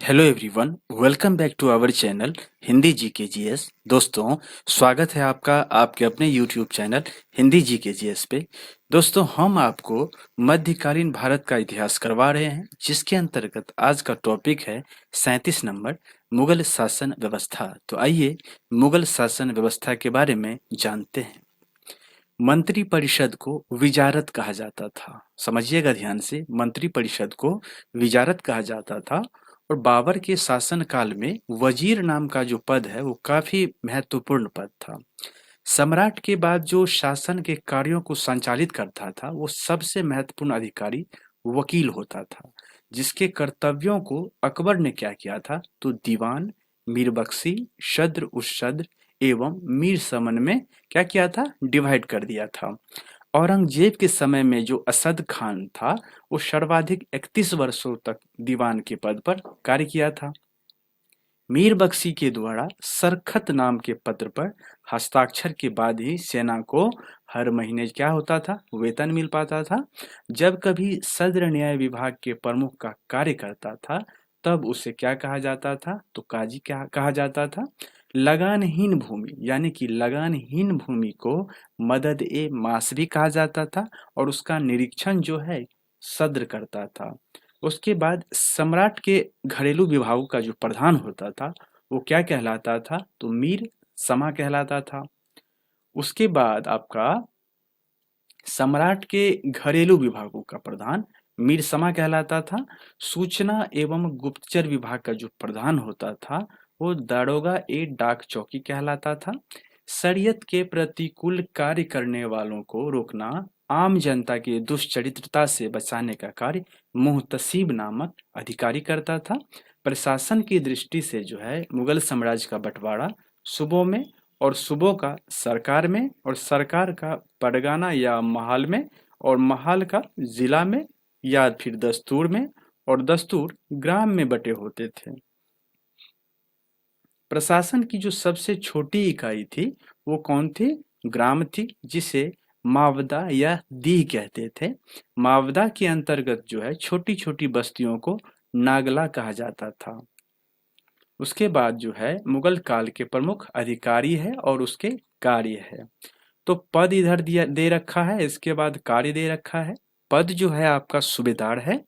Hello everyone, welcome back to our channel Hindi GK GS. दोस्तों, स्वागत है आपका आपके अपने YouTube channel Hindi GK GS पे। दोस्तों, हम आपको मध्यकालीन भारत का इतिहास करवा रहे हैं, जिसके अंतर्गत आज का टॉपिक है 37 नंबर मुगल शासन व्यवस्था। तो आइए मुगल शासन व्यवस्था के बारे में जानते हैं। मंत्री परिषद को विजारत कहा जाता था। समझिएगा ध्यान से, मंत्री परिषद को विजारत कहा जाता था। और बाबर के शासन काल में वजीर नाम का जो पद है वो काफी महत्वपूर्ण पद था। सम्राट के बाद जो शासन के कार्यों को संचालित करता था वो सबसे महत्वपूर्ण अधिकारी वकील होता था, जिसके कर्तव्यों को अकबर ने क्या किया था तो दीवान, मीरबख्शी, शद्र उशद्र एवं मीर समन में क्या किया था, डिवाइड कर दिया था। औरंगजेब के समय में जो असद खान था वो सर्वाधिक 31 वर्षों तक दीवान के पद पर कार्य किया था। मीर बख्शी के द्वारा सरखत नाम के पत्र पर हस्ताक्षर के बाद ही सेना को हर महीने क्या होता था, वेतन मिल पाता था। जब कभी सद्र न्याय विभाग के प्रमुख का कार्य करता था तब उसे क्या कहा जाता था तो काजी क्या कहा जाता था। लगानहीन भूमि यानी कि लगानहीन भूमि को मदद ए मास भी कहा जाता था और उसका निरीक्षण जो है सद्र करता था। उसके बाद सम्राट के घरेलू विभागों का जो प्रधान होता था वो क्या कहलाता था तो मीर समा कहलाता था। उसके बाद आपका सम्राट के घरेलू विभागों का प्रधान मीर समा कहलाता था। सूचना एवं गुप्तचर विभाग का जो प्रधान होता था वो दारोगा ए डाक चौकी कहलाता था। शरीयत के प्रतिकूल कार्य करने वालों को रोकना, आम जनता की दुष्चरित्रता से बचाने का कार्य मुहतसिब नामक अधिकारी करता था। प्रशासन की दृष्टि से जो है मुगल साम्राज्य का बंटवारा सूबों में और सूबों का सरकार में और सरकार का परगना या महाल में और महाल का जिला में या फिर दस्तूर में और दस्तूर ग्राम में बटे होते थे। प्रशासन की जो सबसे छोटी इकाई थी वो कौन थी, ग्राम थी, जिसे मावदा या दीह कहते थे। मावदा के अंतर्गत जो है छोटी छोटी बस्तियों को नागला कहा जाता था। उसके बाद जो है मुगल काल के प्रमुख अधिकारी है और उसके कार्य है। तो पद इधर दिया दे रखा है, इसके बाद कार्य दे रखा है। पद जो है आपका सूबेदार है।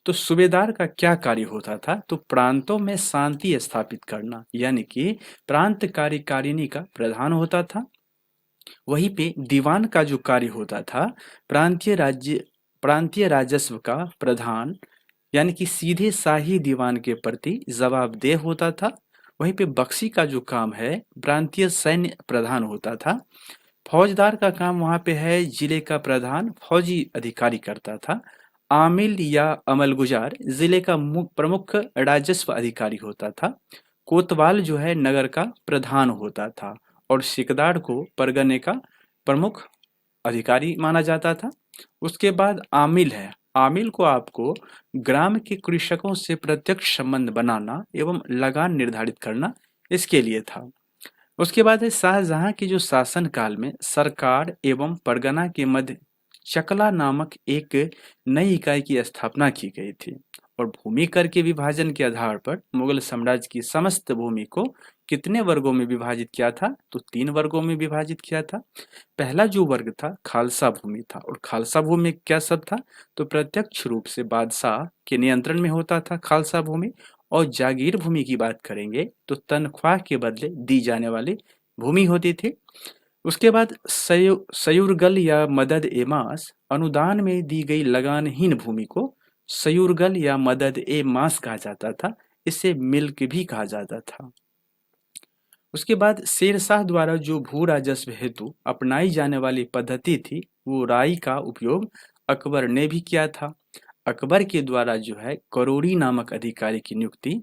तो सूबेदार का क्या कार्य होता था तो प्रांतों में शांति स्थापित करना, यानी कि प्रांत कार्यकारिणी का प्रधान होता था। वहीं पे दीवान का जो कार्य होता था प्रांतीय राजस्व का प्रधान, यानी कि सीधे शाही दीवान के प्रति जवाबदेह होता था। वहीं पे बख्शी का जो काम है प्रांतीय सैन्य प्रधान होता था। फौजदार का काम वहां पे है जिले का प्रधान फौजी अधिकारी करता था। आमिल या अमलगुजार जिले का प्रमुख राजस्व अधिकारी होता था। कोतवाल जो है नगर का प्रधान होता था और सिकदार को परगने का प्रमुख अधिकारी माना जाता था। उसके बाद आमिल है। आमिल को आपको ग्राम के कृषकों से प्रत्यक्ष संबंध बनाना एवं लगान निर्धारित करना इसके लिए था। उसके बाद है शाहजहां के जो शासन काल में सरकार एवं परगना के मध्य चकला नामक एक नई इकाई की स्थापना की गई थी। और भूमि कर के विभाजन के आधार पर मुगल साम्राज्य की समस्त भूमि को कितने वर्गों में विभाजित किया था तो 3 वर्गों में विभाजित किया था। पहला जो वर्ग था खालसा भूमि था, और खालसा भूमि में क्या सब था तो प्रत्यक्ष रूप से बादशाह के नियंत्रण में होता था खालसा भूमि। और जागीर भूमि की बात करेंगे तो तनख्वाह के बदले दी जाने वाली भूमि होती थी। उसके बाद सयुरगल या मदद ए मास, अनुदान में दी गई लगानहीन भूमि को सयुरगल या मदद ए मास कहा जाता था। इसे मिल्क भी कहा जाता था। उसके बाद शेरशाह द्वारा जो भू राजस्व हेतु अपनाई जाने वाली पद्धति थी वो राई का उपयोग अकबर ने भी किया था। अकबर के द्वारा जो है करोड़ी नामक अधिकारी की नियुक्ति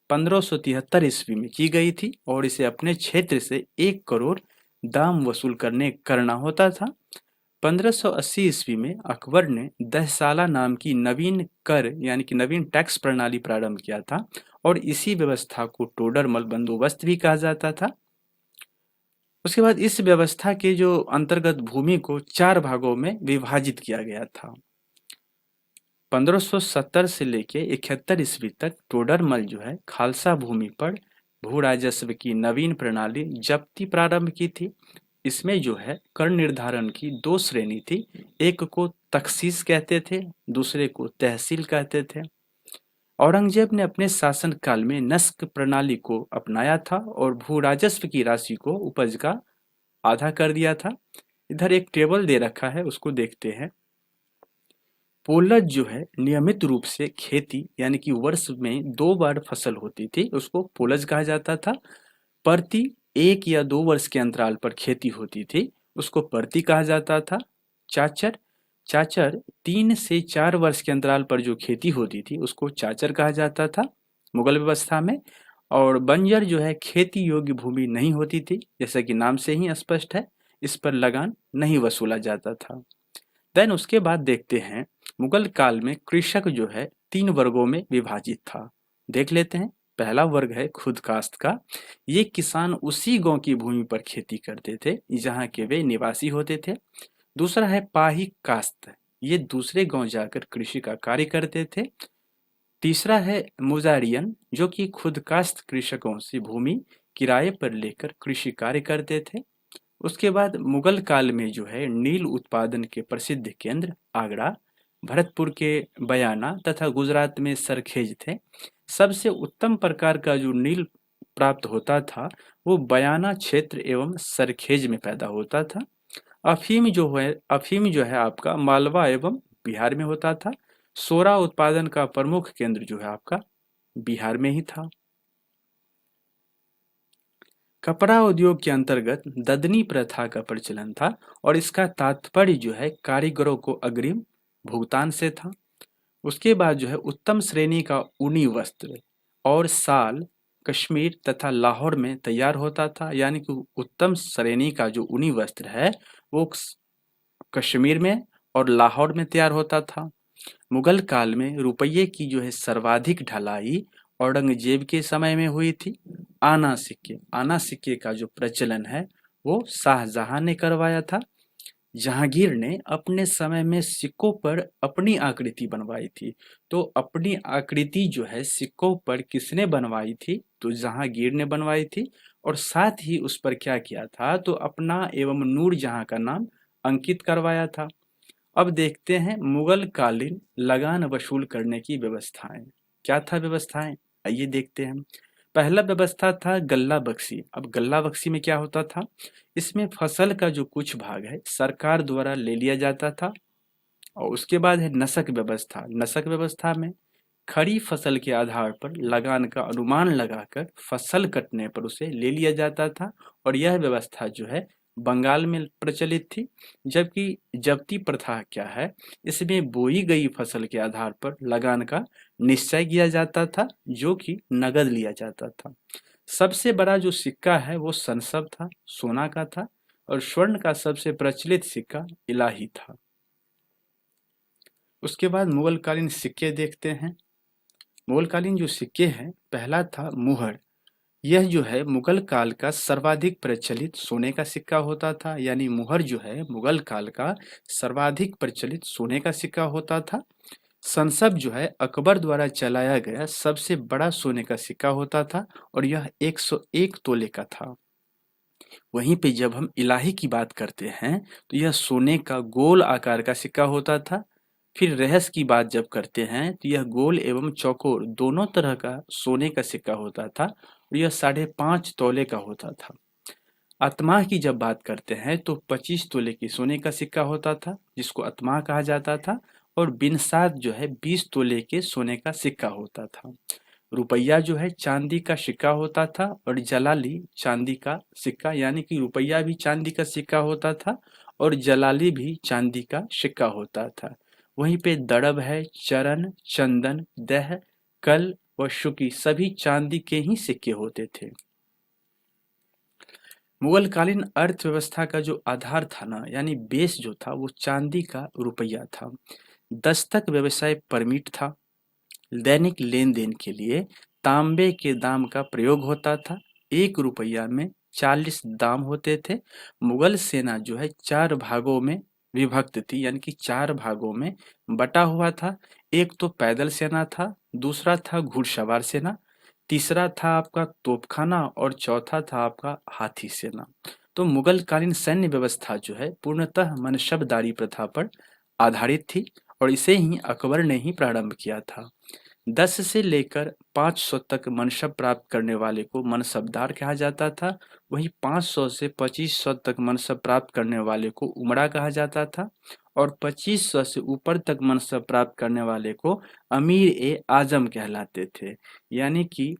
1573 ईस्वी में की गई थी और इसे अपने क्षेत्र से 1 करोड़ दाम वसूल करना होता था। 1580 ईस्वी में अकबर ने दहसाला नाम की नवीन कर यानी कि नवीन टैक्स प्रणाली प्रारंभ किया था और इसी व्यवस्था को टोडरमल बंदोबस्त भी कहा जाता था। उसके बाद इस व्यवस्था के जो अंतर्गत भूमि को 4 भागों में विभाजित किया गया था। 1570 से लेके 71 ईस्वी तक टोडरमल जो है खालसा भूमि पर भू राजस्व की नवीन प्रणाली जब्ती प्रारंभ की थी। इसमें जो है कर निर्धारण की दो श्रेणी थी, एक को तखसीस कहते थे, दूसरे को तहसील कहते थे। औरंगजेब ने अपने शासन काल में नस्क प्रणाली को अपनाया था और भू राजस्व की राशि को उपज का आधा कर दिया था। इधर एक टेबल दे रखा है, उसको देखते हैं। पोलज जो है नियमित रूप से खेती यानी कि वर्ष में 2 बार फसल होती थी, उसको पोलज कहा जाता था। प्रति 1 या 2 वर्ष के अंतराल पर खेती होती थी, उसको प्रति कहा जाता था। चाचर चाचर 3 से 4 वर्ष के अंतराल पर जो खेती होती थी उसको चाचर कहा जाता था मुगल व्यवस्था में। और बंजर जो है खेती योग्य भूमि नहीं होती थी, जैसा कि नाम से ही स्पष्ट है, इस पर लगान नहीं वसूला जाता था। देन उसके बाद देखते हैं मुगल काल में कृषक जो है 3 वर्गों में विभाजित था। देख लेते हैं। पहला वर्ग है खुदकास्ट का। ये किसान उसी गांव की भूमि पर खेती करते थे जहां के वे निवासी होते थे। दूसरा है पाही कास्त, ये दूसरे गांव जाकर कृषि का कार्य करते थे। तीसरा है मुजारियन, जो कि खुदकास्ट कृषकों से भूमि किराए पर लेकर कृषि कार्य करते थे। उसके बाद मुगल काल में जो है नील उत्पादन के प्रसिद्ध केंद्र आगरा, भरतपुर के बयाना तथा गुजरात में सरखेज थे। सबसे उत्तम प्रकार का जो नील प्राप्त होता था वो बयाना क्षेत्र एवं सरखेज में पैदा होता था। अफीम जो है आपका मालवा एवं बिहार में होता था। सोरा उत्पादन का प्रमुख केंद्र जो है आपका बिहार में ही था। कपड़ा उद्योग के अंतर्गत ददनी प्रथा का प्रचलन था और इसका तात्पर्य जो है कारीगरों को अग्रिम भुगतान से था। उसके बाद जो है उत्तम श्रेणी का ऊनी वस्त्र और साल कश्मीर तथा लाहौर में तैयार होता था, यानी कि उत्तम श्रेणी का जो ऊनी वस्त्र है वो कश्मीर में और लाहौर में तैयार होता था। मुगल काल में रुपये की जो है सर्वाधिक ढलाई औरंगजेब के समय में हुई थी। आना सिक्के का जो प्रचलन है वो शाहजहां ने करवाया था। जहांगीर ने अपने समय में सिक्कों पर अपनी आकृति बनवाई थी। तो अपनी आकृति जो है सिक्कों पर किसने बनवाई थी? तो जहांगीर ने बनवाई थी। और साथ ही उस पर क्या किया था? तो अपना एवं नूर जहां का नाम अंकित करवाया था। अब देखते हैं मुगल कालीन लगान वसूल करने की व्यवस्थाएं। क्या था व्यवस्थाएं? आइए देखते हैं। पहला व्यवस्था था गल्ला बख्शी। अब गल्ला बख्शी में क्या होता था? इसमें फसल का जो कुछ भाग है सरकार द्वारा ले लिया जाता था। और उसके बाद है नसक व्यवस्था। नसक व्यवस्था में खड़ी फसल के आधार पर लगान का अनुमान लगाकर फसल कटने पर उसे ले लिया जाता था। और यह व्यवस्था जो है बंगाल में प्रचलित थी। जबकि जब्ती प्रथा क्या है? इसमें बोई गई फसल के आधार पर लगान का निश्चय किया जाता था, जो कि नगद लिया जाता था। सबसे बड़ा जो सिक्का है वो संसव था, सोना का था। और स्वर्ण का सबसे प्रचलित सिक्का इलाही था। उसके बाद मुगलकालीन सिक्के देखते हैं। मुगलकालीन जो सिक्के हैं, पहला था मुहर। यह जो है मुगल काल का सर्वाधिक प्रचलित सोने का सिक्का होता था। यानी मुहर जो है मुगल काल का सर्वाधिक प्रचलित सोने का सिक्का होता था। संसब जो है अकबर द्वारा चलाया गया सबसे बड़ा सोने का सिक्का होता था और यह 101 तोले का था। वहीं पे जब हम इलाही की बात करते हैं तो यह सोने का गोल आकार का सिक्का होता था। फिर रहस की बात जब करते हैं तो यह गोल एवं चौकोर दोनों तरह का सोने का सिक्का होता था और यह 5.5 तोले का होता था। अतमाह की जब बात करते हैं तो 25 तोले की सोने का सिक्का होता था, जिसको अतमाह कहा जाता था। और बिनसात जो है 20 तोले के सोने का सिक्का होता था। रुपया जो है चांदी का सिक्का होता था और जलाली चांदी का सिक्का, यानी कि रुपया भी चांदी का सिक्का होता था और जलाली भी चांदी का सिक्का होता था। वहीं पे दड़ब है, चरण, चंदन, दह, कल व शुकी सभी चांदी के ही सिक्के होते थे। मुगलकालीन अर्थव्यवस्था का जो आधार था ना, यानी बेस जो था वो चांदी का रुपया था। दस्तक व्यवसाय परमिट था। दैनिक लेन देन के लिए तांबे के दाम का प्रयोग होता था। 1 रुपया में 40 दाम होते थे। मुगल सेना जो है 4 भागों में विभक्त थी, यानी कि 4 भागों में बटा हुआ था। एक तो पैदल सेना था, दूसरा था घुड़सवार सेना, तीसरा था आपका तोपखाना और चौथा था आपका हाथी सेना। तो मुगल कालीन सैन्य व्यवस्था जो है पूर्णतः मनसबदारी प्रथा पर आधारित थी और इसे ही अकबर ने ही प्रारंभ किया था। 10 से लेकर 500 तक मनसब प्राप्त करने वाले को मनसबदार कहा जाता था। वहीं 500 से 2500 तक मनसब प्राप्त करने वाले को उमरा कहा जाता था और 2500 से ऊपर तक मनसब प्राप्त करने वाले को अमीर ए आजम कहलाते थे। यानी कि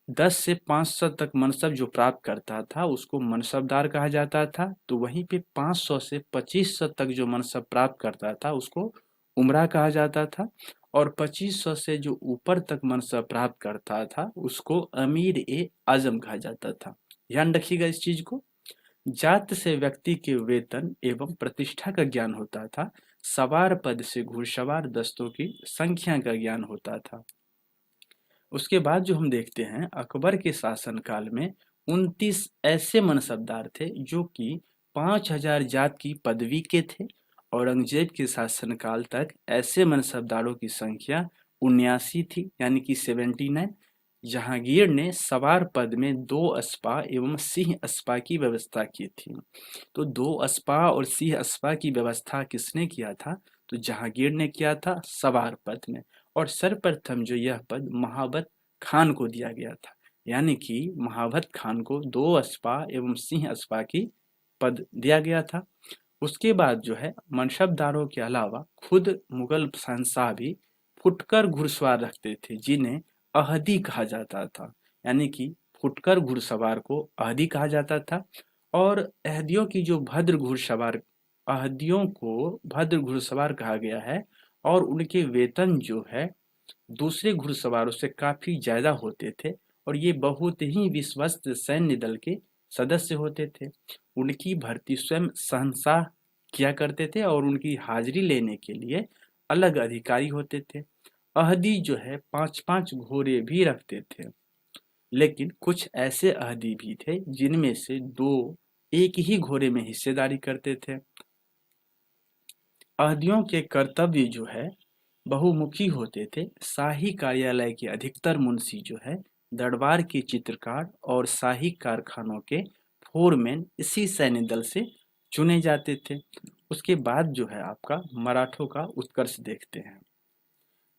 10 से 500 तक मनसब जो प्राप्त करता था उसको मनसबदार कहा जाता था, तो वहीं पे 500 से 2500 तक जो मनसब प्राप्त करता था उसको उमरा कहा जाता था और 2500 से जो ऊपर तक मनसब प्राप्त करता था उसको अमीर ए आजम कहा जाता था। ध्यान रखिएगा इस चीज को। जात से व्यक्ति के वेतन एवं प्रतिष्ठा का ज्ञान होता था। सवार पद से घुड़सवार दस्तों की संख्या का ज्ञान होता था। उसके बाद जो हम देखते हैं अकबर के शासनकाल में 29 ऐसे मनसबदार थे जो कि 5000 जात की पदवी के थे। औरंगजेब के शासनकाल तक ऐसे मनसबदारों की संख्या 79 थी, यानी कि 79। जहांगीर ने सवार पद में 2 अस्पा एवं सिंह अस्पा की व्यवस्था की थी। तो 2 अस्पा और सिंह अस्पा की व्यवस्था किसने किया था? तो जहांगीर ने किया था सवार पद में। और सर्वप्रथम जो यह पद महाबत खान को दिया गया था, यानी कि महाबत खान को 2 अस्पा एवं सिंह अस्पा की पद दिया गया था। उसके बाद जो है मनसबदारों के अलावा खुद मुगल शहंशाह भी फुटकर घुड़सवार रखते थे जिन्हें अहदी कहा जाता था, यानी कि फुटकर घुड़सवार को अहदी कहा जाता था। और अहदियों की जो भद्र घुड़सवार अहदियों को भद्र घुड़सवार कहा गया है और उनके वेतन जो है दूसरे घुड़सवारों से काफी ज्यादा होते थे और ये बहुत ही विश्वस्त सैन्य दल के सदस्य होते थे। उनकी भर्ती स्वयं शहंशाह किया करते थे और उनकी हाजिरी लेने के लिए अलग अधिकारी होते थे। अहदी जो है 5-5 घोड़े भी रखते थे, लेकिन कुछ ऐसे अहदी भी थे जिनमें से 2 एक ही घोड़े में हिस्सेदारी करते थे। अहदियों के कर्तव्य जो है बहुमुखी होते थे। शाही कार्यालय के अधिकतर मुंशी जो है दरबार के चित्रकार और शाही कारखानों के फोरमैन इसी सैन्य दल से चुने जाते थे। उसके बाद जो है आपका मराठों का उत्कर्ष देखते हैं।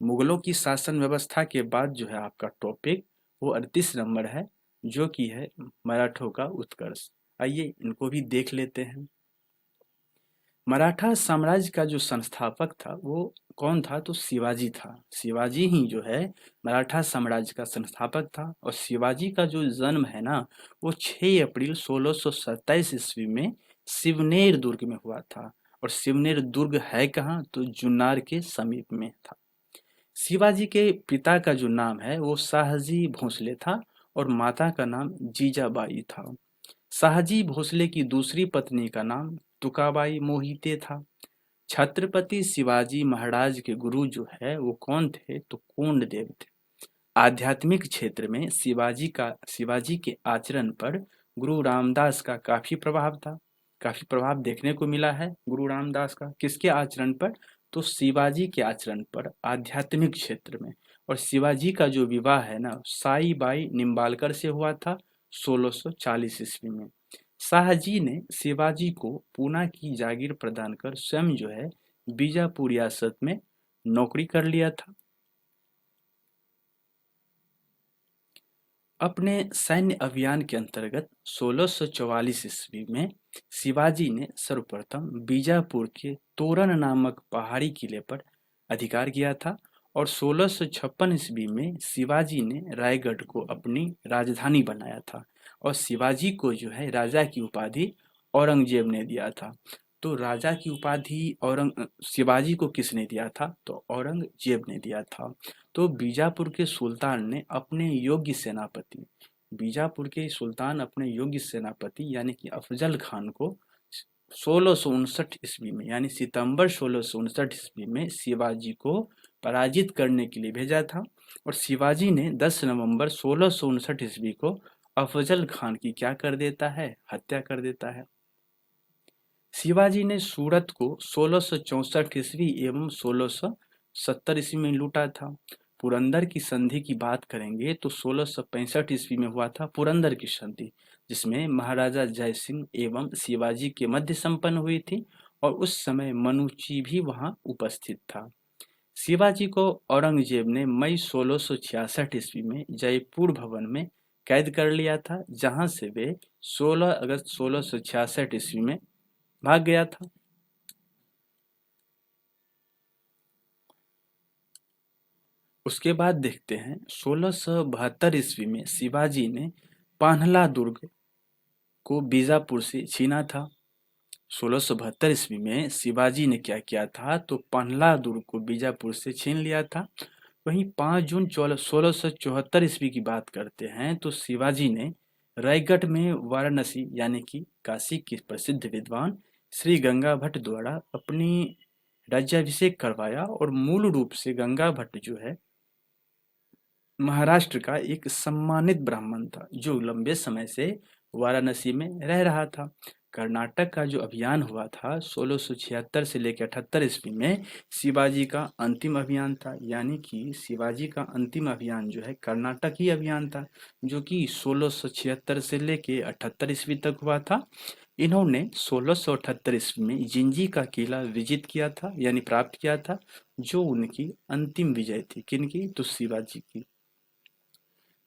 मुगलों की शासन व्यवस्था के बाद जो है आपका टॉपिक वो 38 नंबर है, जो कि है मराठों का उत्कर्ष। आइए इनको भी देख लेते हैं। मराठा साम्राज्य का जो संस्थापक था वो कौन था? तो शिवाजी था। शिवाजी ही जो है मराठा साम्राज्य का संस्थापक था और शिवाजी का जो जन्म है ना वो 6 अप्रैल 1627 ईस्वी में सिवनेर दुर्ग में हुआ था। और सिवनेर दुर्ग है कहाँ? तो जुन्नार के समीप में था। शिवाजी के पिता का जो नाम है वो शाहजी भोसले था और माता का नाम जीजाबाई था। शाहजी भोसले की दूसरी पत्नी का नाम तुकाबाई मोहिते था। छत्रपति शिवाजी महाराज के गुरु जो है वो कौन थे? तो कोंडदेव थे। आध्यात्मिक क्षेत्र में शिवाजी के आचरण पर गुरु रामदास का काफी प्रभाव था। काफी प्रभाव देखने को मिला है गुरु रामदास का। किसके आचरण पर? तो शिवाजी के आचरण पर आध्यात्मिक क्षेत्र में। और शिवाजी का जो विवाह है ना साई बाई निम्बालकर से हुआ था 1640 ईस्वी में। शाहजी ने शिवाजी को पूना की जागीर प्रदान कर स्वयं जो है बीजापुर रियासत में नौकरी कर लिया था। अपने सैन्य अभियान के अंतर्गत 1644 ईस्वी में शिवाजी ने सर्वप्रथम बीजापुर के तोरण नामक पहाड़ी किले पर अधिकार किया था और 1656 ईस्वी में शिवाजी ने रायगढ़ को अपनी राजधानी बनाया था और शिवाजी को जो है राजा की उपाधि औरंगजेब ने दिया था। तो राजा की उपाधि शिवाजी को किसने दिया था? तो औरंगजेब ने दिया था। तो बीजापुर के सुल्तान ने अपने योग्य सेनापति बीजापुर के सुल्तान अपने योग्य सेनापति यानी कि अफजल खान को 1659 ईस्वी में यानी सितंबर 1659 ईस्वी में शिवाजी को पराजित करने के लिए भेजा था और शिवाजी ने 10 नवंबर 1659 ईस्वी को अफजल खान की क्या कर देता है? हत्या कर देता है। शिवाजी ने सूरत को 1664 ईस्वी एवं 1670 ईस्वी में लूटा था। पुरंदर की संधि की बात करेंगे तो 1665 ईस्वी में हुआ था पुरंदर की संधि, जिसमें महाराजा जय सिंह एवं शिवाजी के मध्य संपन्न हुई थी और उस समय मनुची भी वहां उपस्थित था। शिवाजी को औरंगजेब ने मई 1666 ईस्वी में जयपुर भवन में कैद कर लिया था, जहां से वे 16 अगस्त 1666 ईस्वी में भाग गया था। उसके बाद देखते हैं 1672 ईस्वी में शिवाजी ने पान्हला दुर्ग को बीजापुर से छीना था। 1672 ईस्वी में शिवाजी ने क्या किया था, तो पान्हला दुर्ग को बीजापुर से छीन लिया था। वहीं 5 जून 1674 ईस्वी की बात करते हैं तो शिवाजी ने रायगढ़ में वाराणसी यानी कि काशी के प्रसिद्ध विद्वान श्री गंगा भट्ट द्वारा अपनी राज्याभिषेक करवाया और मूल रूप से गंगा भट्ट जो है महाराष्ट्र का एक सम्मानित ब्राह्मण था, जो लंबे समय से वाराणसी में रह रहा था। कर्नाटक का जो अभियान हुआ था 1676 से लेकर 78 ईस्वी में शिवाजी का अंतिम अभियान था, यानी कि शिवाजी का अंतिम अभियान जो है कर्नाटक ही अभियान था, जो कि 1676 से लेकर 78 ईस्वी तक हुआ था। इन्होंने 1678 ईस्वी में जिंजी का किला विजित किया था, यानी प्राप्त किया था, जो उनकी अंतिम विजय थी। किनकी? तो शिवाजी की।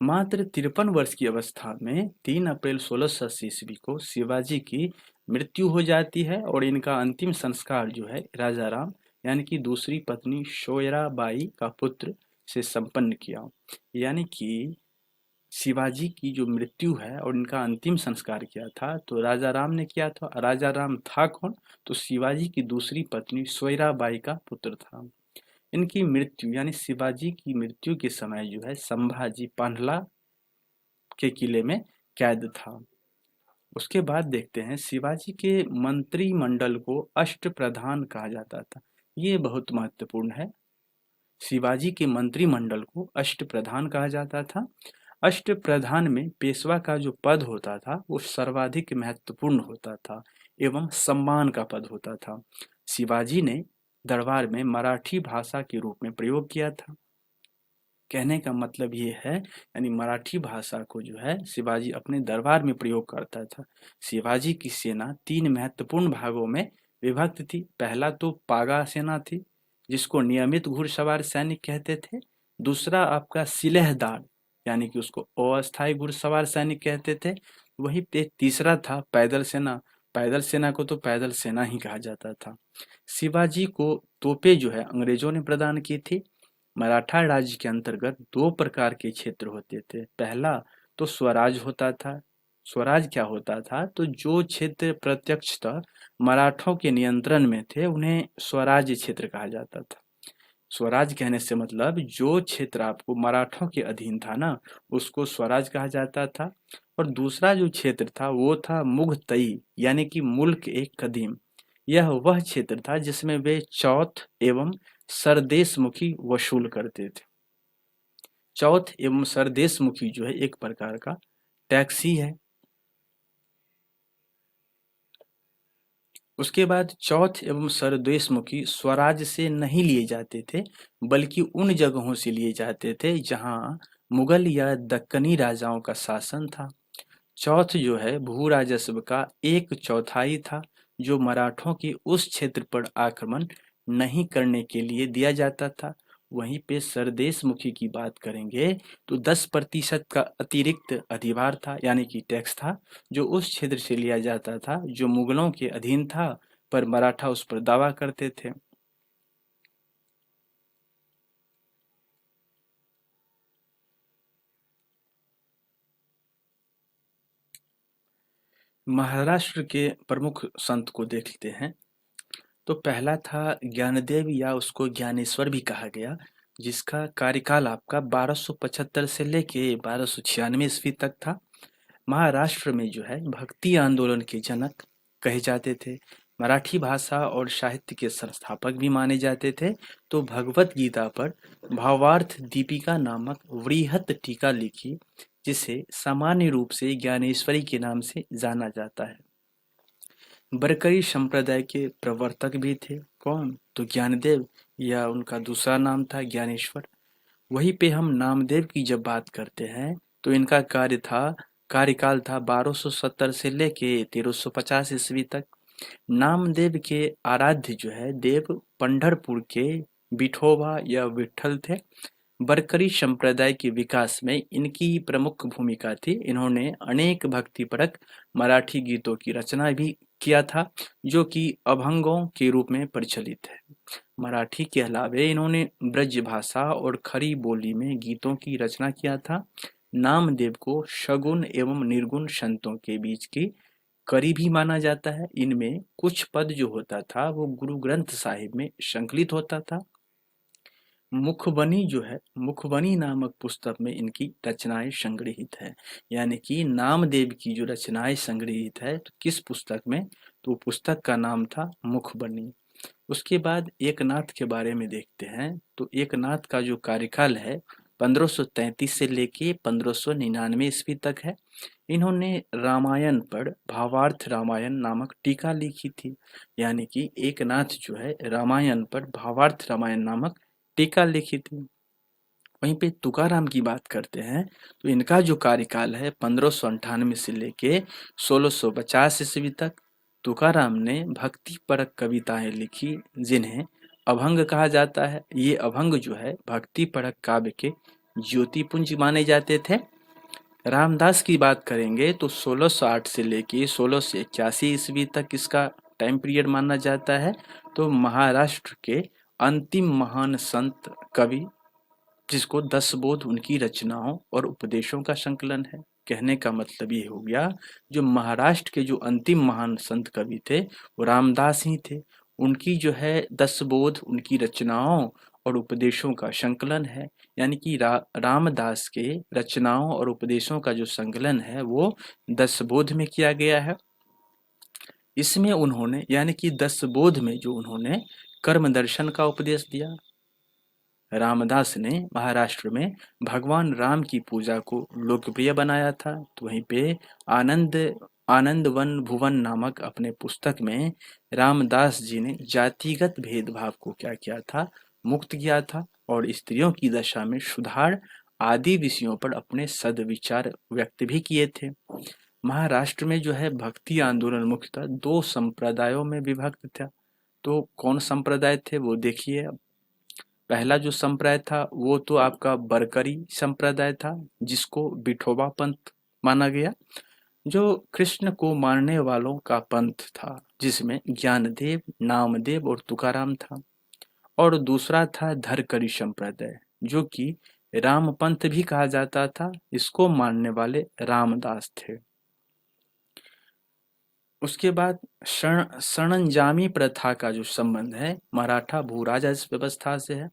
मात्र 53 वर्ष की अवस्था में 3 अप्रैल 1680 ईस्वी को शिवाजी की मृत्यु हो जाती है और इनका अंतिम संस्कार जो है राजा राम यानी कि दूसरी पत्नी सोयराबाई का पुत्र से संपन्न किया। यानी कि शिवाजी की जो मृत्यु है और इनका अंतिम संस्कार किया था तो राजा राम ने किया था। राजा राम था कौन? तो शिवाजी की दूसरी पत्नी सोयराबाई का पुत्र था। इनकी मृत्यु यानी शिवाजी की मृत्यु के समय जो है संभाजी पान्हला के किले में कैद था। उसके बाद देखते हैं शिवाजी के मंत्रिमंडल को अष्टप्रधान कहा जाता था। ये बहुत महत्वपूर्ण है। शिवाजी के मंत्रिमंडल को अष्टप्रधान कहा जाता था। अष्टप्रधान में पेशवा का जो पद होता था वो सर्वाधिक महत्वपूर्ण होता था एवं सम्मान का पद होता था। शिवाजी ने दरबार में मराठी भाषा के रूप में प्रयोग किया था। कहने का मतलब ये है, यानी मराठी भाषा को जो है शिवाजी अपने दरबार में प्रयोग करता था। शिवाजी की सेना 3 महत्वपूर्ण भागों में विभक्त थी। पहला तो पागा सेना थी, जिसको नियमित घुड़सवार सैनिक कहते थे। दूसरा आपका सिलहदार, यानी कि उसको अस्थायी घुड़सवार सैनिक कहते थे। वहीं पे तीसरा था पैदल सेना। पैदल सेना को तो पैदल सेना ही कहा जाता था। शिवाजी को तोपें जो है अंग्रेजों ने प्रदान की थी। मराठा राज्य के अंतर्गत 2 प्रकार के क्षेत्र होते थे। पहला तो स्वराज होता था। स्वराज क्या होता था? तो जो क्षेत्र प्रत्यक्षतः मराठों के नियंत्रण में थे उन्हें स्वराज क्षेत्र कहा जाता था। स्वराज कहने से मतलब जो क्षेत्र आपको मराठों के अधीन था ना, उसको स्वराज कहा जाता था। और दूसरा जो क्षेत्र था वो था मुगतई, यानी कि मुल्क एक कदीम। यह वह क्षेत्र था जिसमें वे चौथ एवं सरदेशमुखी वसूल करते थे। चौथ एवं सरदेशमुखी जो है एक प्रकार का टैक्स ही है। उसके बाद चौथ एवं सरदेशमुखी स्वराज से नहीं लिए जाते थे, बल्कि उन जगहों से लिए जाते थे जहां मुगल या दक्कनी राजाओं का शासन था। चौथ जो है भू राजस्व का 1/4 था, जो मराठों के उस क्षेत्र पर आक्रमण नहीं करने के लिए दिया जाता था। वहीं पे सरदेशमुखी की बात करेंगे तो 10% का अतिरिक्त अधिभार था, यानी कि टैक्स था, जो उस क्षेत्र से लिया जाता था जो मुगलों के अधीन था, पर मराठा उस पर दावा करते थे। महाराष्ट्र के प्रमुख संत को देखते हैं। तो पहला था ज्ञानदेव, या उसको ज्ञानेश्वर भी कहा गया, जिसका कार्यकाल आपका 1275 से लेके 1296 ईस्वी तक था। महाराष्ट्र में जो है भक्ति आंदोलन के जनक कहे जाते थे। मराठी भाषा और साहित्य के संस्थापक भी माने जाते थे। तो भगवत गीता पर भावार्थ दीपिका नामक वृहत टीका लिखी, जिसे सामान्य रूप से ज्ञानेश्वरी के नाम से जाना जाता है। बरकरी संप्रदाय के प्रवर्तक भी थे। कौन? तो ज्ञानदेव, या उनका दूसरा नाम था ज्ञानेश्वर। वहीं पे हम नामदेव की जब बात करते हैं तो इनका कार्यकाल था 1270 से लेके 1350 ईस्वी तक। नामदेव के आराध्य जो है देव पंढरपुर के विठोबा या विठल थे। बरकरी संप्रदाय के विकास में इनकी प्रमुख भूमिका थी। इन्होंने अनेक भक्तिपरक मराठी गीतों की रचना भी किया था, जो कि अभंगों के रूप में प्रचलित है। मराठी के अलावे इन्होंने ब्रज भाषा और खड़ी बोली में गीतों की रचना किया था। नामदेव को सगुण एवं निर्गुण संतों के बीच की कड़ी भी माना जाता है। इनमें कुछ पद जो होता था वो गुरु ग्रंथ साहिब में संकलित होता था। मुखबनी जो है, मुखबनी नामक पुस्तक में इनकी रचनाएं संग्रहित है। यानी कि नामदेव की जो रचनाएं संग्रहित है तो किस पुस्तक में? तो पुस्तक का नाम था मुखबनी। उसके बाद एकनाथ के बारे में देखते हैं। तो एकनाथ का जो कार्यकाल है 1533 से लेके 1599 ईस्वी तक है। इन्होंने रामायण पर भावार्थ रामायण नामक टीका लिखी थी। यानी कि एकनाथ जो है रामायण पर भावार्थ रामायण नामक टीका लिखी थी। वहीं पे तुकाराम की बात करते हैं तो इनका जो कार्यकाल है 1598 से लेके 1650 ईस्वी तक। तुकाराम ने भक्ति परक कविताएं लिखी, जिन्हें अभंग कहा जाता है। ये अभंग जो है भक्ति परक काव्य के ज्योतिपुंज माने जाते थे। रामदास की बात करेंगे तो 1608 से लेके 1681 ईस्वी तक इसका टाइम पीरियड माना जाता है। तो महाराष्ट्र के अंतिम महान संत कवि, जिसको 10 बोध उनकी रचनाओं और उपदेशों का संकलन है। कहने का मतलब ये हो गया, जो महाराष्ट्र के जो अंतिम महान संत कवि थे वो रामदास ही थे। उनकी जो है 10 बोध उनकी रचनाओं और उपदेशों का संकलन है। यानी कि रामदास के रचनाओं और उपदेशों का जो संकलन है वो 10 बोध में किया गया है। इसमें उन्होंने, यानी कि 10 बोध में जो उन्होंने कर्म दर्शन का उपदेश दिया। रामदास ने महाराष्ट्र में भगवान राम की पूजा को लोकप्रिय बनाया था। तो वहीं पे आनंद वन भुवन नामक अपने पुस्तक में रामदास जी ने जातिगत भेदभाव को क्या किया था? मुक्त किया था, और स्त्रियों की दशा में सुधार आदि विषयों पर अपने सदविचार व्यक्त भी किए थे। महाराष्ट्र में जो है भक्ति आंदोलन मुख्यतः 2 संप्रदायों में विभक्त था। तो कौन संप्रदाय थे वो देखिए। पहला जो संप्रदाय था वो तो आपका बरकरी संप्रदाय था, जिसको विठोबा पंथ माना गया, जो कृष्ण को मानने वालों का पंथ था, जिसमें ज्ञानदेव, नामदेव और तुकाराम था। और दूसरा था धरकरी संप्रदाय, जो कि राम पंथ भी कहा जाता था। इसको मानने वाले रामदास थे। उसके बाद शरणजामी प्रथा का जो संबंध है मराठा भूराजा व्यवस्था से है।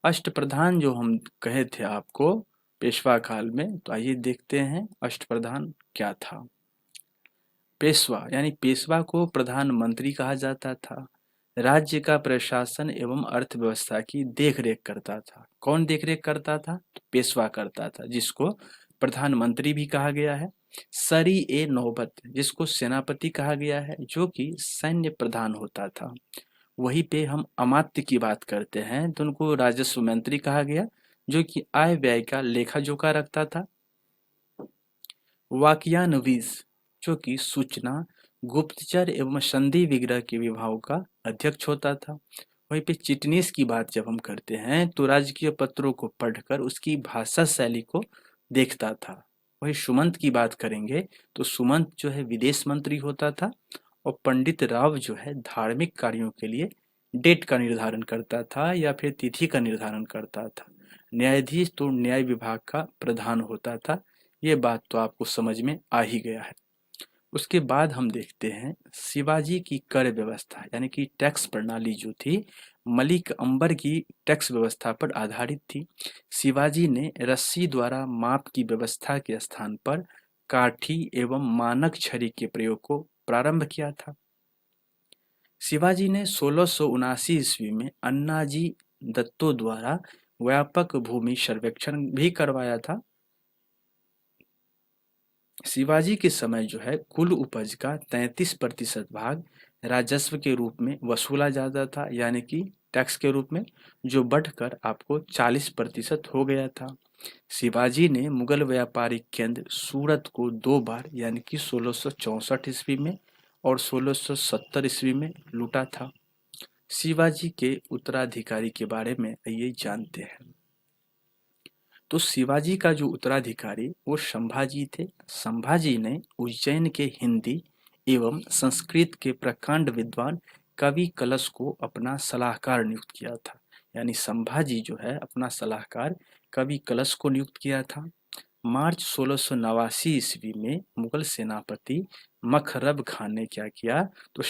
अष्टप्रधान जो हम कहे थे आपको पेशवा काल में, तो आइए देखते हैं अष्टप्रधान क्या था। पेशवा, यानी पेशवा को प्रधानमंत्री कहा जाता था। राज्य का प्रशासन एवं अर्थव्यवस्था की देखरेख करता था। कौन देखरेख करता था? तो पेशवा करता था, जिसको प्रधानमंत्री भी कहा गया है। सरी ए नौबत, जिसको सेनापति कहा गया है, जो कि सैन्य प्रधान होता था। वहीं पे हम अमात्य की बात करते हैं तो उनको राजस्व मंत्री कहा गया, जो कि आय व्यय का लेखा जोखा रखता था। वाकयानवीस, जो कि सूचना, गुप्तचर एवं संधि विग्रह के विभागों का अध्यक्ष होता था। वहीं पे चिटनीस की बात जब हम करते हैं तो राजकीय पत्रों को पढ़कर उसकी भाषा शैली को देखता था। वही सुमंत की बात करेंगे तो सुमंत जो है विदेश मंत्री होता था। और पंडित राव जो है धार्मिक कार्यों के लिए डेट का निर्धारण करता था या फिर तिथि का निर्धारण करता था। न्यायाधीश तो न्याय विभाग का प्रधान होता था। ये बात तो आपको समझ में आ ही गया है। उसके बाद हम देखते हैं शिवाजी की कर व्यवस्था, यानी कि टैक्स प्रणाली जो थी मलिक अंबर की टैक्स व्यवस्था पर आधारित थी। शिवाजी ने रस्सी द्वारा माप की व्यवस्था के स्थान पर काठी एवं मानक छड़ी के प्रयोग को प्रारंभ किया था। शिवाजी ने 1679 ईस्वी में अन्नाजी दत्तो द्वारा व्यापक भूमि सर्वेक्षण भी करवाया था। शिवाजी के समय जो है कुल उपज का 33% भाग राजस्व के रूप में वसूला जाता था, यानी कि टैक्स के रूप में, जो बढ़कर आपको 40% हो गया था। शिवाजी ने मुगल व्यापारिक केंद्र सूरत को 2 बार यानी कि 1664 ईस्वी में और 1670 ईस्वी में लूटा था। शिवाजी के उत्तराधिकारी के बारे में आइए जानते हैं। तो शिवाजी का जो उत्तराधिकारी वो संभाजी थे। संभाजी ने उज्जैन के हिंदी एवं संस्कृत के प्रकांड विद्वान कवि कलश को अपना सलाहकार नियुक्त किया था। यानी संभाजी जो है अपना सलाहकार कवि कलश को नियुक्त किया था। मार्च 1689 ईस्वी में मुगल सेनापति मखरब खान ने क्या किया, तो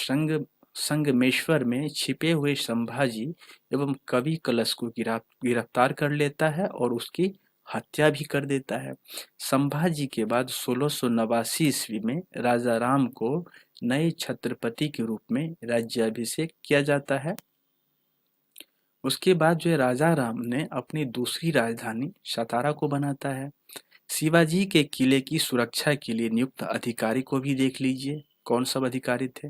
संगमेश्वर में छिपे हुए संभाजी एवं कवि कलश को गिरफ्तार कर लेता है और उसकी हत्या भी कर देता है। संभाजी के बाद 1689 ईस्वी में राजा राम को नए छत्रपति के रूप में राज्याभिषेक किया जाता है। उसके बाद जो है राजा राम ने अपनी दूसरी राजधानी सतारा को बनाता है। शिवाजी के किले की सुरक्षा के लिए नियुक्त अधिकारी को भी देख लीजिए, कौन सब अधिकारी थे।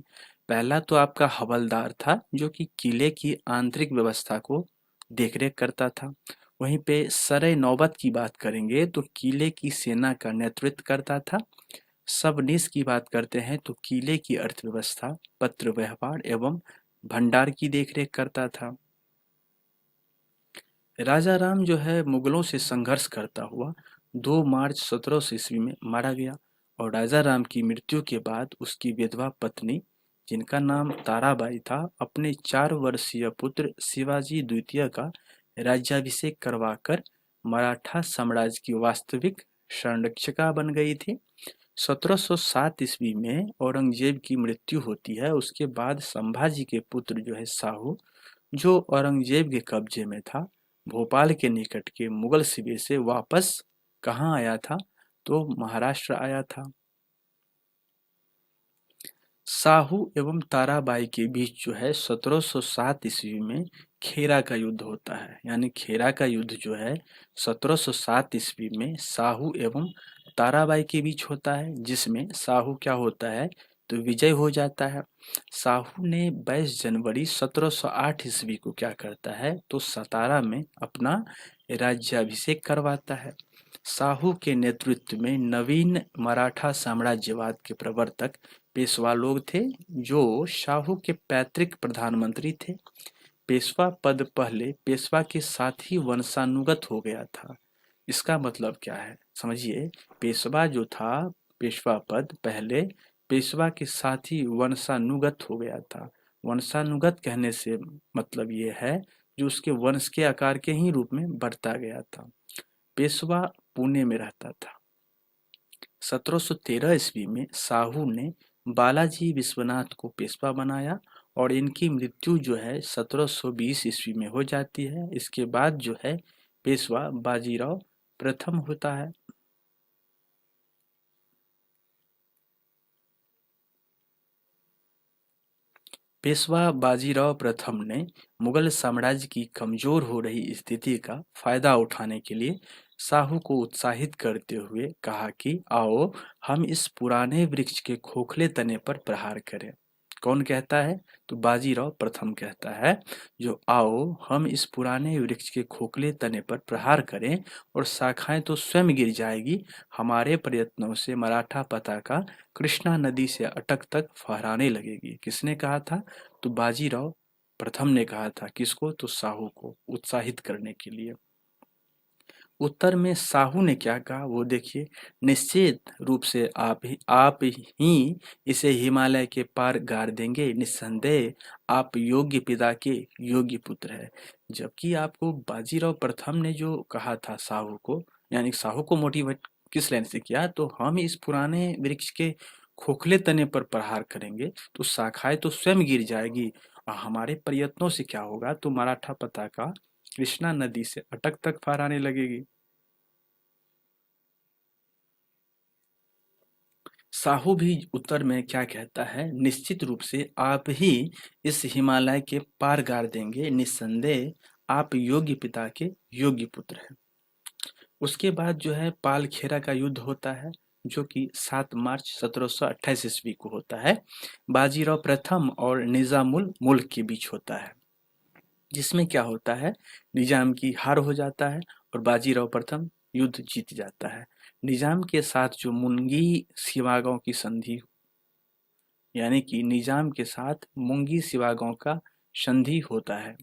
पहला तो आपका हवलदार था, जो कि किले की आंतरिक व्यवस्था को देखरेख करता था। वहीं पे सरे नौबत की बात करेंगे तो किले की सेना का नेतृत्व करता था। सबनीस की बात करते हैं तो किले की अर्थव्यवस्था, पत्र व्यवहार एवं भंडार की देखरेख करता था। राजा राम जो है मुगलों से संघर्ष करता हुआ 2 मार्च 1700 ईस्वी में मारा गया और राजा राम की मृत्यु के बाद उसकी विधवा पत्नी, जिनका नाम ताराबाई था, अपने 4 वर्षीय पुत्र शिवाजी द्वितीय का राज्याभिषेक करवाकर मराठा साम्राज्य की वास्तविक संरक्षिका बन गई थी। 1707 ईस्वी में औरंगजेब की मृत्यु होती है। उसके बाद संभाजी के पुत्र जो है साहू, जो औरंगजेब के कब्जे में था, भोपाल के निकट के मुगल शिविर से वापस कहाँ आया था, तो महाराष्ट्र आया था। साहू एवं ताराबाई के बीच जो है 1707 ईस्वी में खेरा का युद्ध होता है। यानी खेरा का युद्ध जो है 1707 ईस्वी में साहू एवं ताराबाई के बीच होता है, जिसमें साहू क्या होता है, तो विजय हो जाता है। साहू ने 22 जनवरी 1708 ईस्वी को क्या करता है, तो सतारा में अपना राज्याभिषेक करवाता है। साहू के नेतृत्व में नवीन मराठा साम्राज्यवाद के प्रवर्तक पेशवा लोग थे, जो शाहू के पैतृक प्रधानमंत्री थे। पेशवा पद पहले पेशवा के साथ ही वंशानुगत हो गया था। इसका मतलब क्या है, समझिए। पेशवा जो था, पेशवा पद पहले पेशवा के साथ ही वंशानुगत हो गया था। वंशानुगत कहने से मतलब ये है जो उसके वंश के आकार के ही रूप में बढ़ता गया था। पेशवा पुणे में रहता था। 1713 ईस्वी में साहू ने बालाजी विश्वनाथ को पेशवा बनाया और इनकी मृत्यु जो है 1720 ईस्वी में हो जाती है। इसके बाद जो है पेशवा बाजीराव प्रथम होता है। पेशवा बाजीराव प्रथम ने मुगल साम्राज्य की कमजोर हो रही स्थिति का फायदा उठाने के लिए साहू को उत्साहित करते हुए कहा कि आओ हम इस पुराने वृक्ष के खोखले तने पर प्रहार करें। कौन कहता है, तो बाजीराव प्रथम कहता है, जो आओ हम इस पुराने वृक्ष के खोखले तने पर प्रहार करें और शाखाएं तो स्वयं गिर जाएगी। हमारे प्रयत्नों से मराठा पताका कृष्णा नदी से अटक तक फहराने लगेगी। किसने कहा था, तो बाजीराव प्रथम ने कहा था। किसको, तो साहू को उत्साहित करने के लिए। उत्तर में साहू ने क्या कहा, वो देखिए। निश्चित रूप से आप ही इसे हिमालय के पार गाड़ देंगे। निस्संदेह आप योग्य पिता के योग्य पुत्र है। जबकि आपको बाजीराव प्रथम ने जो कहा था साहू को, यानी साहू को मोटिवेट किस लाइन से किया, तो हम इस पुराने वृक्ष के खोखले तने पर प्रहार करेंगे तो शाखाएं तो स्वयं गिर जाएगी और हमारे प्रयत्नों से क्या होगा, तो मराठा पताका कृष्णा नदी से अटक तक फहराने लगेगी। साहू भी उत्तर में क्या कहता है, निश्चित रूप से आप ही इस हिमालय के पार गाड़ देंगे। निस्संदेह आप योग्य पिता के योग्य पुत्र हैं। उसके बाद जो है पालखेरा का युद्ध होता है, जो कि 7 मार्च 1728 ईस्वी को होता है, बाजीराव प्रथम और निजामुल मुल्क के बीच होता है, जिसमें क्या होता है, निजाम की हार हो जाता है और बाजीराव प्रथम युद्ध जीत जाता है। निजाम के साथ जो मुंगी सिवागांव की संधि, यानी कि निजाम के साथ मुंगी सिवागांव का संधि होता है।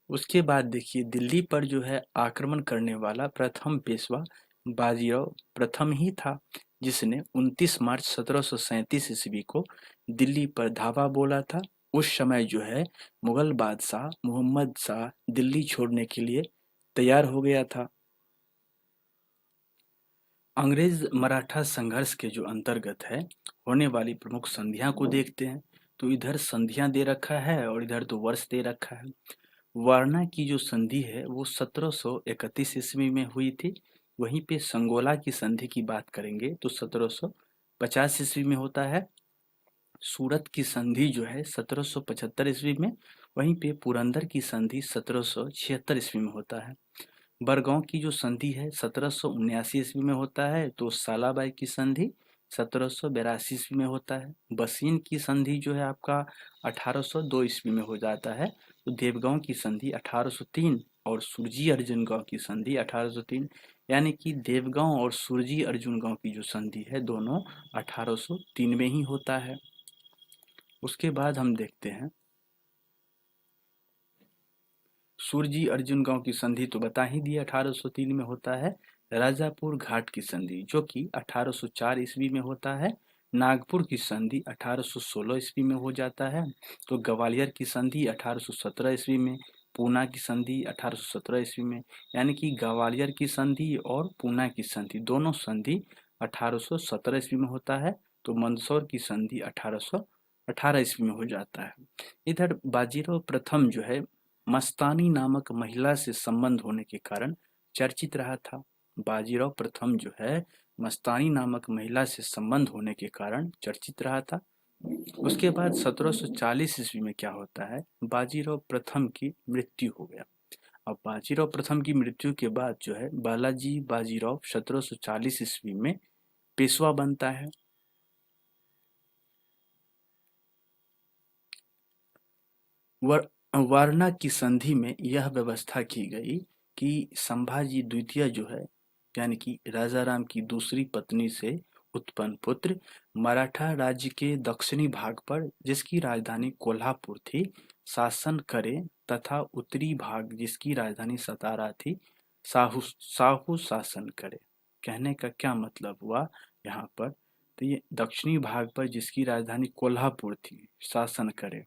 उसके बाद देखिए, दिल्ली पर जो है आक्रमण करने वाला प्रथम पेशवा बाजीराव प्रथम ही था, जिसने 29 मार्च 1737 ईस्वी को दिल्ली पर धावा बोला था। उस समय जो है मुगल बादशाह मोहम्मद शाह दिल्ली छोड़ने के लिए तैयार हो गया था। अंग्रेज मराठा संघर्ष के जो अंतर्गत है होने वाली प्रमुख संधियां को देखते हैं। तो इधर संधियां दे रखा है और इधर तो वर्ष दे रखा है। वारणा की जो संधि है वो 1731 ईस्वी में हुई थी। वहीं पे संगोला की संधि की बात करेंगे तो 1750 ईस्वी में होता है। सूरत की संधि जो है 1775 ईस्वी में, वहीं पे पुरंदर की संधि 1776 ईस्वी में होता है। बरगांव की जो संधि है 1779 ईस्वी में होता है। तो सालाबाई की संधि 1782 ईस्वी में होता है। बसीन की संधि जो है आपका 1802 ईस्वी में हो जाता है। तो देवगांव की संधि 1803 और सुरजी अर्जुन गांव की संधि 1803, यानी कि देवगांव और सुरजी अर्जुन गांव की जो संधि है दोनों 1803 में ही होता है। उसके बाद हम देखते हैं सुरजी अर्जुन गांव की संधि तो बता ही दिया 1803 में होता है। राजापुर घाट की संधि जो कि 1804 ईस्वी में होता है। नागपुर की संधि 1816 ईस्वी में हो जाता है। तो ग्वालियर की संधि 1817 ईस्वी में, पूना की संधि 1817 ईस्वी में, यानी कि ग्वालियर की संधि और पूना की संधि दोनों संधि 1817 ईस्वी में होता है। तो मंदसौर की संधि 1818 ईस्वी में हो जाता है। इधर बाजीराव प्रथम जो है मस्तानी नामक महिला से संबंध होने के कारण चर्चित रहा था। बाजीराव प्रथम जो है मस्तानी नामक महिला से संबंध होने के कारण चर्चित रहा था। उसके बाद 1740 ईस्वी में क्या होता है, बाजीराव प्रथम की मृत्यु हो गया। अब बाजीराव प्रथम की मृत्यु के बाद जो है बालाजी बाजीराव 1740 ईस्वी में पेशवा बनता है। वारणा की संधि में यह व्यवस्था की गई कि संभाजी द्वितीय जो है, यानी कि राजाराम की दूसरी पत्नी से उत्पन्न पुत्र मराठा राज्य के दक्षिणी भाग पर, जिसकी राजधानी कोल्हापुर थी, शासन करे तथा उत्तरी भाग जिसकी राजधानी सतारा थी, साहू साहू शासन करे। कहने का क्या मतलब हुआ यहाँ पर, तो ये दक्षिणी भाग पर जिसकी राजधानी कोल्हापुर थी शासन करे,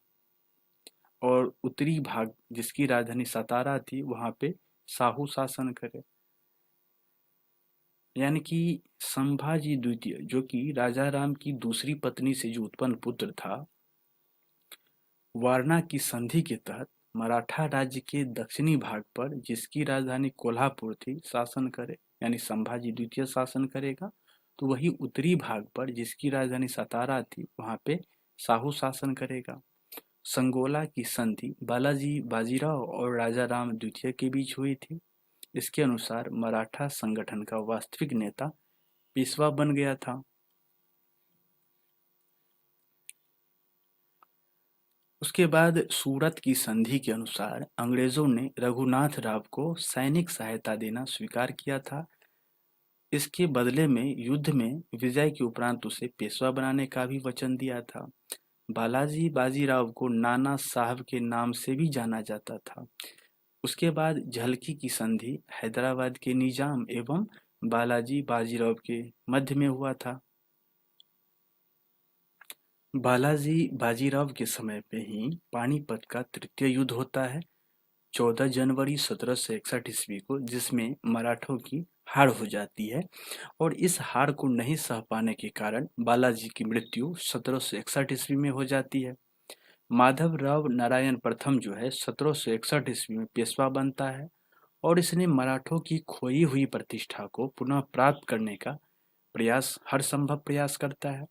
और उत्तरी भाग जिसकी राजधानी सतारा थी वहां पे साहू शासन करे। यानी कि संभाजी द्वितीय जो कि राजा राम की दूसरी पत्नी से जो उत्पन्न पुत्र था, वारणा की संधि के तहत मराठा राज्य के दक्षिणी भाग पर जिसकी राजधानी कोल्हापुर थी शासन करे, यानी संभाजी द्वितीय शासन करेगा। तो वही उत्तरी भाग पर जिसकी राजधानी सतारा थी वहां पे साहू शासन करेगा। संगोला की संधि बालाजी बाजीराव और राजा राम द्वितीय के बीच हुई थी। इसके अनुसार मराठा संगठन का वास्तविक नेता पेशवा बन गया था। उसके बाद सूरत की संधि के अनुसार अंग्रेजों ने रघुनाथ राव को सैनिक सहायता देना स्वीकार किया था। इसके बदले में युद्ध में विजय के उपरांत उसे पेशवा बनाने का भी वचन दिया था। बालाजी बाजीराव को नाना साहब के नाम से भी जाना जाता था। उसके बाद झलकी की संधि हैदराबाद के निजाम एवं बालाजी बाजीराव के मध्य में हुआ था। बालाजी बाजीराव के समय पे ही पानीपत का तृतीय युद्ध होता है 14 जनवरी 1761 ईस्वी को, जिसमें मराठों की हार हो जाती है और इस हार को नहीं सह पाने के कारण बालाजी की मृत्यु 1761 ईस्वी में हो जाती है। माधव राव नारायण प्रथम जो है 1761 ईस्वी में पेशवा बनता है और इसने मराठों की खोई हुई प्रतिष्ठा को पुनः प्राप्त करने का प्रयास, हर संभव प्रयास करता है।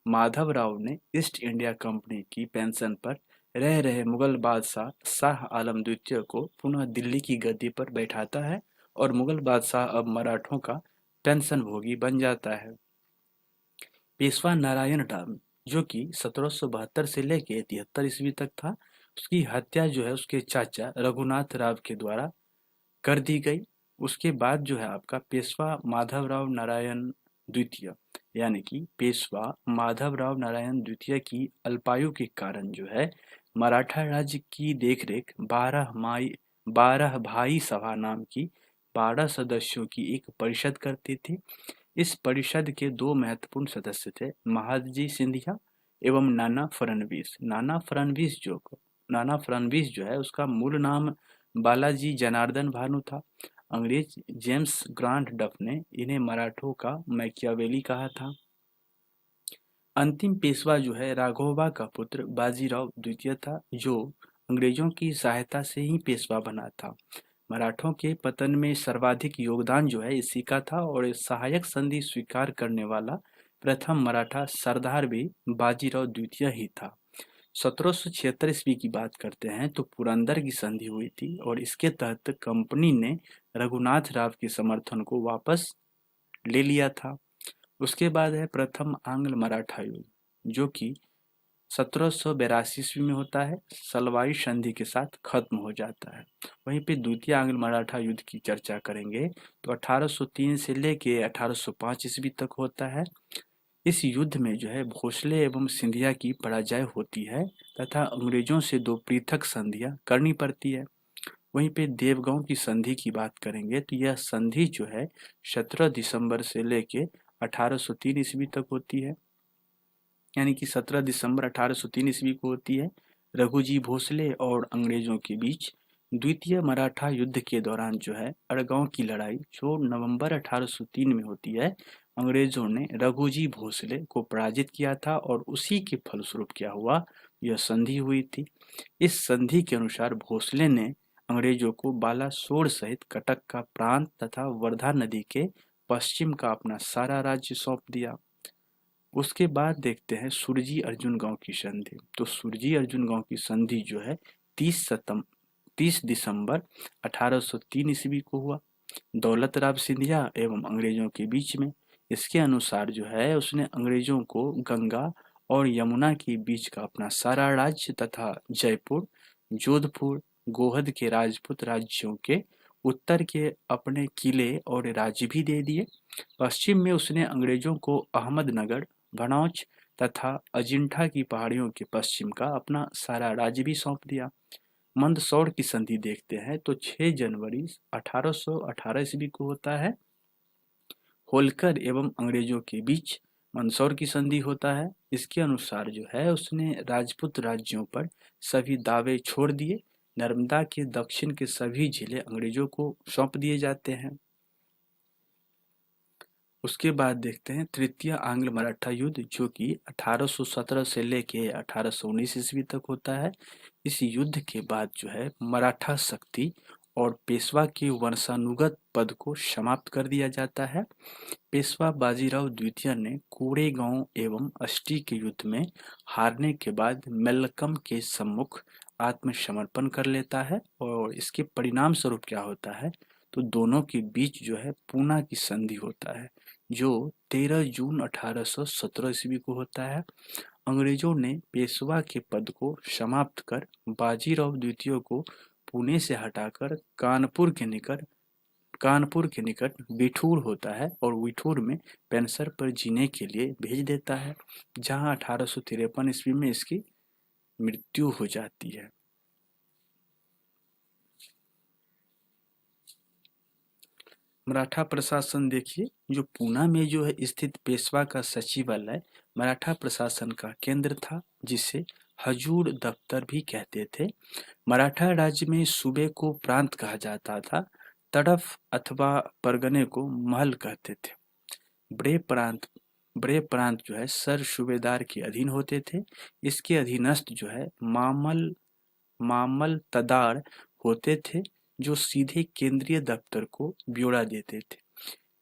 माधव राव ने ईस्ट इंडिया कंपनी की पेंशन पर रह रहे मुगल बादशाह शाह आलम द्वितीय को पुनः दिल्ली की गद्दी पर बैठाता है और मुगल बादशाह अब मराठों का पेंशन भोगी बन जाता है। पेशवा नारायण राव, जो कि 1772 से लेके 73 ईस्वी तक था, उसकी हत्या जो है उसके चाचा रघुनाथ राव के द्वारा कर दी गई। उसके बाद जो है आपका पेशवा माधवराव नारायण द्वितीय, यानी कि पेशवा माधवराव नारायण द्वितीय की अल्पायु के कारण जो है मराठा राज्य की देखरेख 12 भाई सभा नाम की 12 सदस्यों की एक परिषद करती थी। इस परिषद के दो महत्वपूर्ण सदस्य थे, महादजी सिंधिया एवं नाना फडणवीस। नाना फडणवीस जो है उसका मूल नाम बालाजी जनार्दन भानु था। अंग्रेज जेम्स ग्रांट डफ ने इन्हें मराठों का मैकियावेली कहा था। अंतिम पेशवा जो है राघोबा का पुत्र बाजीराव द्वितीय था, जो अंग्रेजों की सहायता से ही पेशवा बना था। मराठों के पतन में सर्वाधिक योगदान जो है इसी का था, और सहायक संधि स्वीकार करने वाला प्रथम मराठा सरदार भी बाजीराव द्वितीय ही था। 1776 ईस्वी की बात करते हैं तो पुरंदर की संधि हुई थी, और इसके तहत कंपनी ने रघुनाथ राव के समर्थन को वापस ले लिया था। उसके बाद है प्रथम आंग्ल मराठा युद्ध, जो कि 1782 ईस्वी में होता है, सलवाई संधि के साथ खत्म हो जाता है। वहीं पे द्वितीय आंग्ल मराठा युद्ध की चर्चा करेंगे तो 1803 से लेके 1805 ईस्वी तक होता है। इस युद्ध में जो है भोसले एवं सिंधिया की पराजय होती है तथा अंग्रेजों से दो पृथक संधियां करनी पड़ती है। वहीं पे देवगांव की संधि की बात करेंगे तो यह संधि जो है 17 दिसंबर से लेके 1803 ईस्वी तक होती है, यानी कि 17 दिसंबर 1803 ईस्वी को होती है। रघुजी भोसले और अंग्रेजों के बीच द्वितीय मराठा युद्ध के दौरान जो है अड़गांव की लड़ाई जो नवंबर 1803 में होती है, अंग्रेजों ने रघुजी भोसले को पराजित किया था, और उसी के फलस्वरूप क्या हुआ, यह संधि हुई थी। इस संधि के अनुसार भोसले ने अंग्रेजों को बालासोर सहित कटक का प्रांत तथा वर्धा नदी के पश्चिम का अपना सारा राज्य सौंप दिया। उसके बाद देखते हैं सुरजी अर्जुन गांव की संधि। तो सुरजी अर्जुन गांव की संधि जो है 30 दिसंबर 1803 ईस्वी को हुआ, दौलत राव सिंधिया एवं अंग्रेजों के बीच में। इसके अनुसार जो है उसने अंग्रेजों को गंगा और यमुना के बीच का अपना सारा राज्य तथा जयपुर, जोधपुर, गोहद के राजपूत राज्यों के उत्तर के अपने किले और राज्य भी दे दिए। पश्चिम में उसने अंग्रेजों को अहमदनगर, भनौच तथा अजिंठा की पहाड़ियों के पश्चिम का अपना सारा राज्य भी सौंप दिया। मंदसौर की संधि देखते हैं तो 6 जनवरी 1818 ईस्वी को होता है। होलकर एवं अंग्रेजों के बीच मंदसौर की संधि होता है। इसके अनुसार जो है उसने राजपूत राज्यों पर सभी दावे छोड़ दिए। नर्मदा के दक्षिण के सभी जिले अंग्रेजों को सौंप दिए जाते हैं। उसके बाद देखते हैं तृतीय आंग्ल मराठा युद्ध, जो कि 1817 से लेके 1819 ईस्वी तक होता है। इस युद्ध के बाद जो है मराठा शक्ति और पेशवा के वंशानुगत पद को समाप्त कर दिया जाता है। पेशवा बाजीराव द्वितीय ने कोरेगांव एवं अष्टी के युद्ध में हारने के बाद मल्लकम के सम्मुख आत्मसमर्पण कर लेता है, और इसके परिणाम स्वरूप क्या होता है, तो दोनों के बीच जो है पूना की संधि होता है, जो 13 जून 1817 ईस्वी को होता है। अंग्रेजों ने पेशवा के पद को समाप्त कर बाजीराव द्वितीय को पुणे से हटाकर कानपुर के निकट बिठूर होता है, और बिठूर में पेंशन पर जीने के लिए भेज देता है, जहां 1853 ईस्वी में इसकी मृत्यु हो जाती है। मराठा प्रशासन देखिए, जो पूना में जो है स्थित पेशवा का सचिवालय मराठा प्रशासन का केंद्र था, जिसे हजूर दफ्तर भी कहते थे। मराठा राज्य में सूबे को प्रांत कहा जाता था, तड़फ अथवा परगने को महल कहते थे। बड़े प्रांत जो है सर सूबेदार के अधीन होते थे। इसके अधीनस्थ जो है मामल तदार होते थे, जो सीधे केंद्रीय दफ्तर को ब्यौरा देते थे।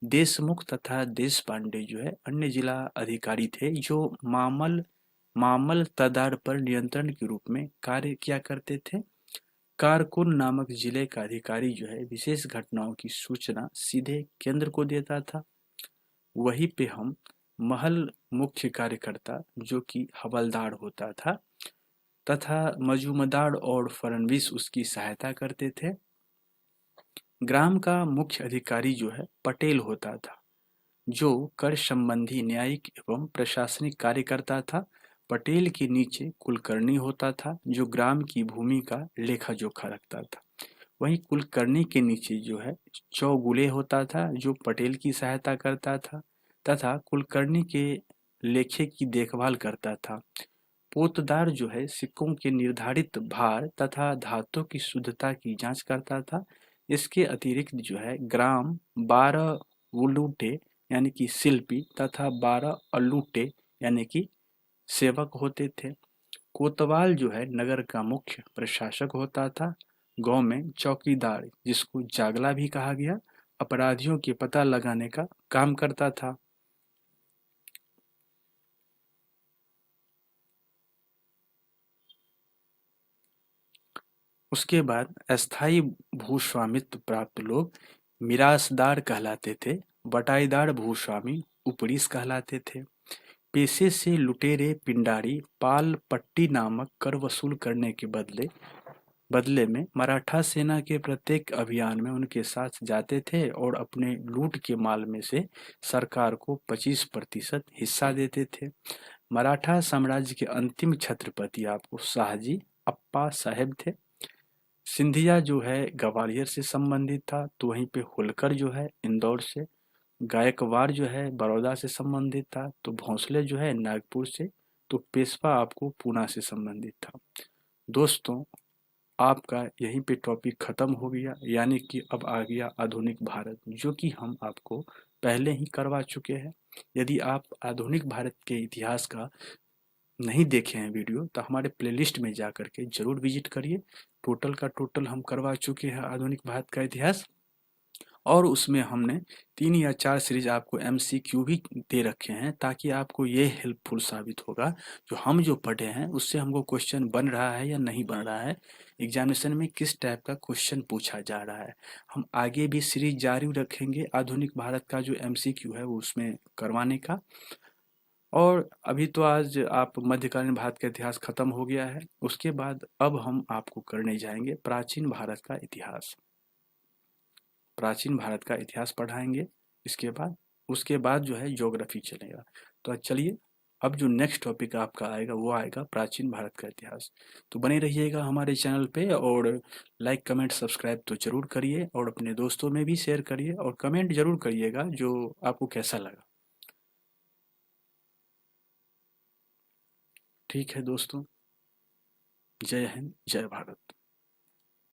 देशमुख तथा देश पांडे जो है अन्य जिला अधिकारी थे, जो मामल तदार पर नियंत्रण के रूप में कार्य किया करते थे। कारकुन नामक जिले का अधिकारी जो है विशेष घटनाओं की सूचना सीधे केंद्र को देता था। वहीं पे हम महल मुख्य कार्यकर्ता जो कि हवलदार होता था तथा मजूमदार और फडणवीस उसकी सहायता करते थे। ग्राम का मुख्य अधिकारी जो है पटेल होता था, जो कर संबंधी न्यायिक एवं प्रशासनिक कार्य करता था। पटेल के नीचे कुलकर्णी होता था, जो ग्राम की भूमि का लेखा जोखा रखता था। वहीं कुलकर्णी के नीचे जो है चौगुले होता था, जो पटेल की सहायता करता था तथा कुलकर्णी के लेखे की देखभाल करता था। पोतदार जो है सिक्कों के निर्धारित भार तथा धातु की शुद्धता की जांच करता था। इसके अतिरिक्त जो है ग्राम 12 वुलूटे यानी कि शिल्पी तथा 12 अलूटे यानी कि सेवक होते थे। कोतवाल जो है नगर का मुख्य प्रशासक होता था। गांव में चौकीदार, जिसको जागला भी कहा गया, अपराधियों के पता लगाने का काम करता था। उसके बाद अस्थायी भूस्वामित्व प्राप्त लोग मिरासदार कहलाते थे। बटाईदार भूस्वामी उपरीस कहलाते थे। पेशे से लुटेरे पिंडारी पाल पट्टी नामक कर वसूल करने के बदले में मराठा सेना के प्रत्येक अभियान में उनके साथ जाते थे और अपने लूट के माल में से सरकार को 25% हिस्सा देते थे। मराठा साम्राज्य के अंतिम छत्रपति आपको शाहजी अप्पा साहेब थे। सिंधिया जो है ग्वालियर से संबंधित था, तो वहीं पे होलकर जो है इंदौर से। गायकवाड़ जो है बड़ौदा से संबंधित था, तो भोंसले जो है नागपुर से। तो पेशवा आपको पूना से संबंधित था। दोस्तों, आपका यहीं पे टॉपिक खत्म हो गया, यानी कि अब आ गया आधुनिक भारत, जो कि हम आपको पहले ही करवा चुके हैं। यदि आप आधुनिक भारत के इतिहास का नहीं देखे हैं वीडियो, तो हमारे प्लेलिस्ट में जा करके जरूर विजिट करिए। टोटल का टोटल हम करवा चुके हैं आधुनिक भारत का इतिहास, और उसमें हमने 3 या 4 सीरीज आपको एमसीक्यू भी दे रखे हैं, ताकि आपको ये हेल्पफुल साबित होगा जो हम जो पढ़े हैं उससे हमको क्वेश्चन बन रहा है या नहीं बन रहा है, एग्जामिनेशन में किस टाइप का क्वेश्चन पूछा जा रहा है। हम आगे भी सीरीज जारी रखेंगे आधुनिक भारत का जो एमसीक्यू है वो उसमें करवाने का। और अभी तो आज आप मध्यकालीन भारत का इतिहास खत्म हो गया है, उसके बाद अब हम आपको करने जाएंगे प्राचीन भारत का इतिहास। प्राचीन भारत का इतिहास पढ़ाएंगे। इसके बाद उसके बाद जो है ज्योग्राफी चलेगा। तो चलिए, अब जो नेक्स्ट टॉपिक आपका आएगा वो आएगा प्राचीन भारत का इतिहास। तो बने रहिएगा हमारे चैनल पे, और लाइक कमेंट सब्सक्राइब तो जरूर करिए, और अपने दोस्तों में भी शेयर करिए, और कमेंट जरूर करिएगा जो आपको कैसा लगा। ठीक है दोस्तों, जय हिंद, जय भारत।